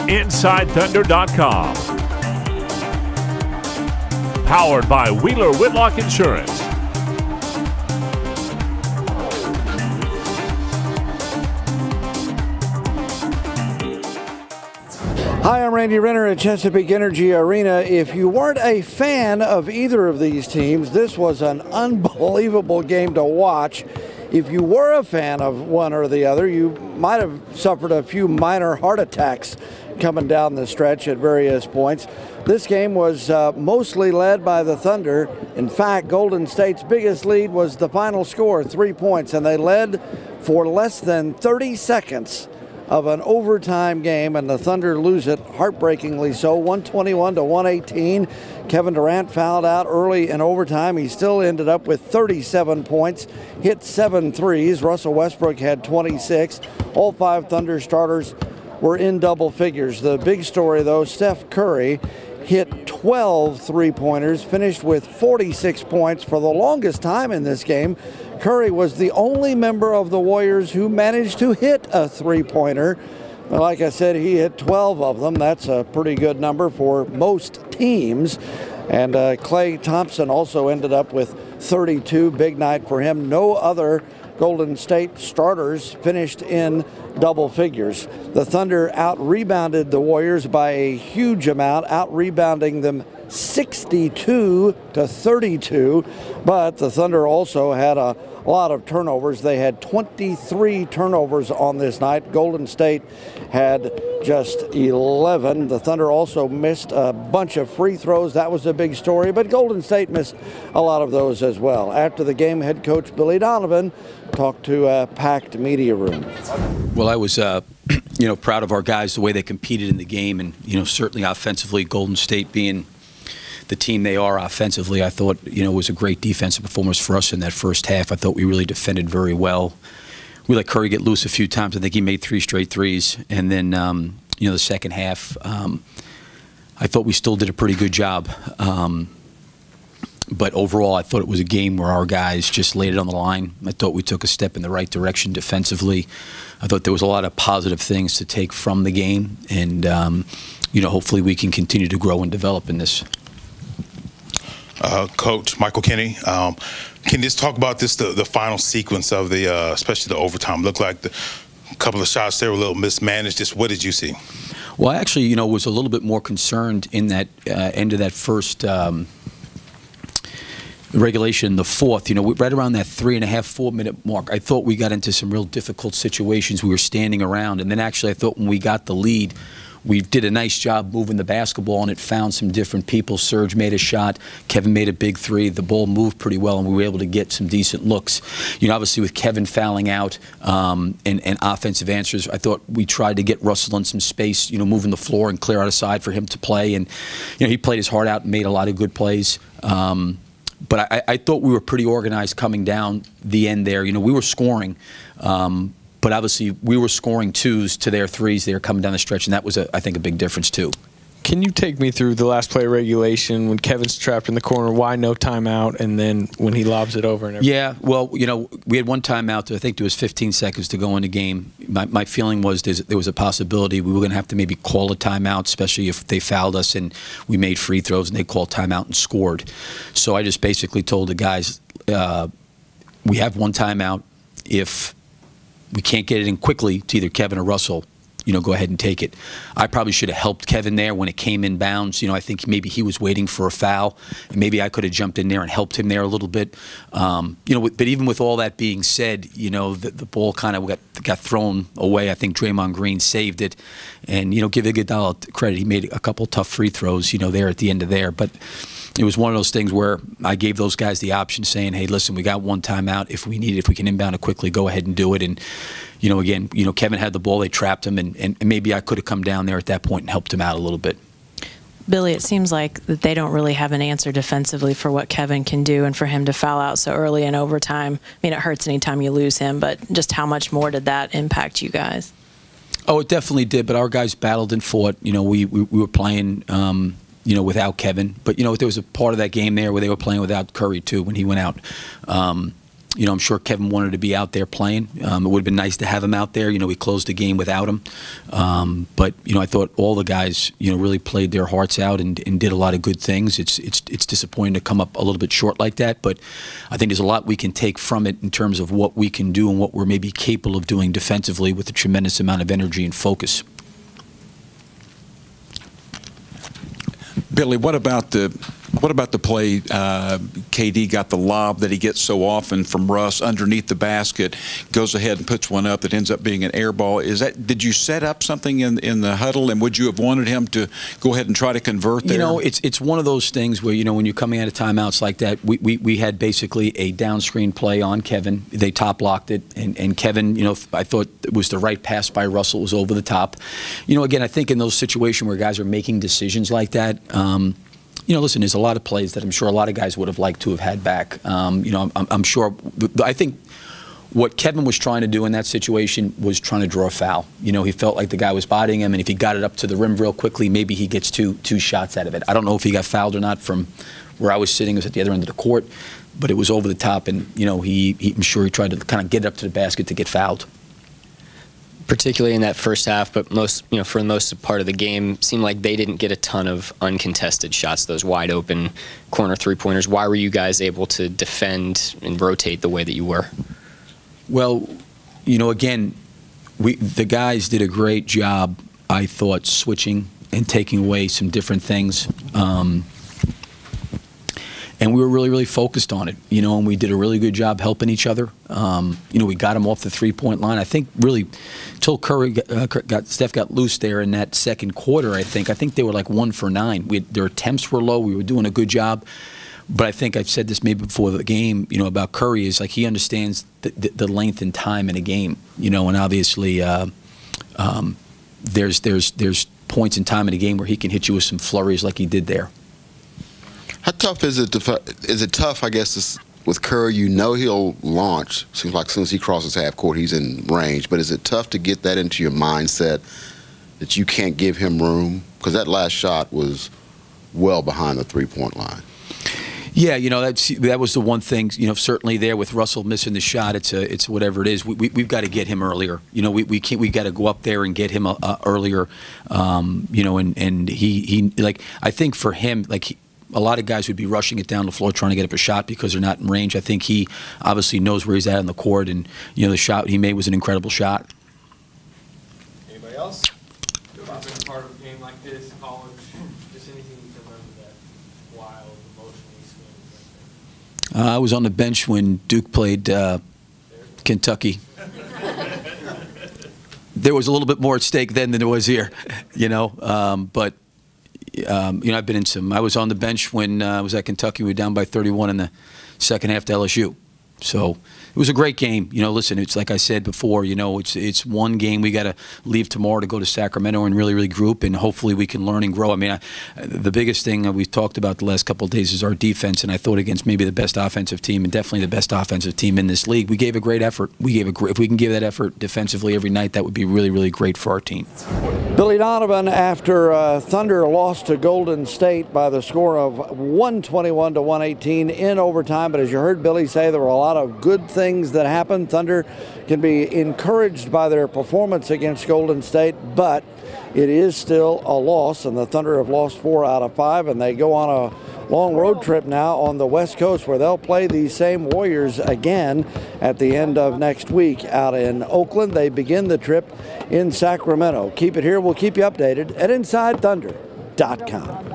InsideThunder.com. Powered by Wheeler Whitlock Insurance. Hi, I'm Randy Renner at Chesapeake Energy Arena. If you weren't a fan of either of these teams, this was an unbelievable game to watch. If you were a fan of one or the other, you might have suffered a few minor heart attacks coming down the stretch at various points. This game was mostly led by the Thunder. In fact, Golden State's biggest lead was the final score, 3 points, and they led for less than 30 seconds of an overtime game, and the Thunder lose it heartbreakingly so, 121 to 118. Kevin Durant fouled out early in overtime. He still ended up with 37 points, hit 7 threes. Russell Westbrook had 26. All 5 Thunder starters were in double figures. The big story, though, Steph Curry hit 12 three-pointers, finished with 46 points for the longest time in this game. Curry was the only member of the Warriors who managed to hit a three-pointer. Like I said, he hit 12 of them. That's a pretty good number for most teams. And Klay Thompson also ended up with 32. Big night for him. No other Golden State starters finished in double figures. The Thunder out-rebounded the Warriors by a huge amount, out-rebounding them 62 to 32, but the Thunder also had a lot of turnovers. They had 23 turnovers on this night. Golden State had just 11. The Thunder also missed a bunch of free throws. That was a big story, but Golden State missed a lot of those as well. After the game, head coach Billy Donovan talked to a packed media room. Well, I was proud of our guys, the way they competed in the game, and certainly offensively, Golden State being the team they are offensively, I thought it was a great defensive performance for us in that first half. I thought we really defended very well. We let Curry get loose a few times. I think he made 3 straight threes, and then the second half, I thought we still did a pretty good job. But overall, I thought it was a game where our guys just laid it on the line. I thought we took a step in the right direction defensively. I thought there was a lot of positive things to take from the game, and hopefully we can continue to grow and develop in this. Coach Michael Kenny, can you just talk about the final sequence of the, especially the overtime? Looked like a couple of shots there were a little mismanaged. Just what did you see? Well, I actually, was a little bit more concerned in that end of that first regulation, the fourth. Right around that 3.5, 4 minute mark, I thought we got into some real difficult situations. We were standing around, and then actually I thought when we got the lead, we did a nice job moving the basketball, and it found some different people. Serge made a shot. Kevin made a big 3. The ball moved pretty well, and we were able to get some decent looks. Obviously with Kevin fouling out and offensive answers, I thought we tried to get Russell in some space, moving the floor and clear out a side for him to play. And, he played his heart out and made a lot of good plays. But I thought we were pretty organized coming down the end there. We were scoring. But obviously, we were scoring 2s to their 3s. They were coming down the stretch, and that was, I think, a big difference, too. Can you take me through the last play of regulation when Kevin's trapped in the corner, why no timeout, and then when he lobs it over and everything? Yeah, well, we had one timeout. I think there was 15 seconds to go in the game. My feeling was there was a possibility we were going to have to maybe call a timeout, especially if they fouled us and we made free throws and they called timeout and scored. So I just basically told the guys, we have one timeout. If we can't get it in quickly to either Kevin or Russell, go ahead and take it. I probably should have helped Kevin there when it came in bounds. I think maybe he was waiting for a foul, and maybe I could have jumped in there and helped him there a little bit. But even with all that being said, the ball kind of got thrown away. I think Draymond Green saved it, and give Iguodala credit. He made a couple tough free throws, there at the end of there, but it was one of those things where I gave those guys the option, saying, "Hey, listen, we got one timeout. If we can inbound it quickly, go ahead and do it." And again, Kevin had the ball, they trapped him, and maybe I could have come down there at that point and helped him out a little bit. Billy, it seems like that they don't really have an answer defensively for what Kevin can do, and for him to foul out so early in overtime. I mean, it hurts anytime you lose him, but just how much more did that impact you guys? Oh, it definitely did, but our guys battled and fought. We were playing without Kevin. But, there was a part of that game there where they were playing without Curry, too, when he went out. You know, I'm sure Kevin wanted to be out there playing. It would have been nice to have him out there. You know, we closed the game without him. But, you know, I thought all the guys, you know, really played their hearts out and did a lot of good things. It's disappointing to come up a little bit short like that, but I think there's a lot we can take from it in terms of what we can do and what we're maybe capable of doing defensively with a tremendous amount of energy and focus. Billy, what about the play? KD got the lob that he gets so often from Russ underneath the basket, goes ahead and puts one up that ends up being an air ball. Did you set up something in the huddle, and would you have wanted him to go ahead and try to convert there? You know, it's one of those things where, you know, when you're coming out of timeouts like that, we had basically a down screen play on Kevin. They top blocked it, and Kevin, you know, I thought it was the right pass by Russell. It was over the top. You know, again, I think in those situations where guys are making decisions like that, you know, listen, there's a lot of plays that I'm sure a lot of guys would have liked to have had back. You know, I'm sure. I think what Kevin was trying to do in that situation was trying to draw a foul. You know, he felt like the guy was bodying him, and if he got it up to the rim real quickly, maybe he gets two shots out of it. I don't know if he got fouled or not from where I was sitting. It was at the other end of the court, but it was over the top, and, you know, I'm sure he tried to kind of get it up to the basket to get fouled. Particularly in that first half, but most, you know, for the most part of the game, seemed like they didn't get a ton of uncontested shots, those wide open corner three-pointers. Why were you guys able to defend and rotate the way that you were? Well, you know, again, the guys did a great job, I thought, switching and taking away some different things. And we were really, really focused on it, you know, and we did a really good job helping each other. You know, we got him off the three-point line. I think really until Steph got loose there in that second quarter, I think they were like 1 for 9. Their attempts were low. We were doing a good job. But I think I've said this maybe before the game, you know, about Curry is like he understands the length and time in a game, you know, and obviously there's points in time in a game where he can hit you with some flurries like he did there. How tough is it? Is it tough, I guess, with Curry? You know he'll launch. Seems like as soon as he crosses half court, he's in range. But is it tough to get that into your mindset that you can't give him room? Because that last shot was well behind the three-point line. Yeah, you know, that was the one thing, you know, certainly there with Russell missing the shot, it's whatever it is. We've got to get him earlier. You know, we got to go up there and get him earlier. You know, and he like, I think for him, like, a lot of guys would be rushing it down the floor trying to get up a shot because they're not in range. I think he obviously knows where he's at on the court, and, you know, the shot he made was an incredible shot. Anybody else? About being part of a game like this, college, just anything you can remember that wild, emotionally swings like that? I was on the bench when Duke played Kentucky. There was a little bit more at stake then than there was here, you know, but. You know, I've been in some. I was on the bench when I was at Kentucky. We were down by 31 in the second half to LSU. So it was a great game. You know, listen, it's like I said before, you know, it's one game. We got to leave tomorrow to go to Sacramento and really, really group, and hopefully we can learn and grow. I mean, the biggest thing that we've talked about the last couple of days is our defense, and I thought against maybe the best offensive team and definitely the best offensive team in this league, we gave a great effort. If we can give that effort defensively every night, that would be really, really great for our team. Billy Donovan, after Thunder lost to Golden State by the score of 121-118 in overtime, but as you heard Billy say, there were a lot of good things that happened. Thunder can be encouraged by their performance against Golden State, but it is still a loss, and the Thunder have lost 4 out of 5, and they go on a long road trip now on the West Coast where they'll play these same Warriors again at the end of next week out in Oakland. They begin the trip in Sacramento. Keep it here. We'll keep you updated at InsideThunder.com.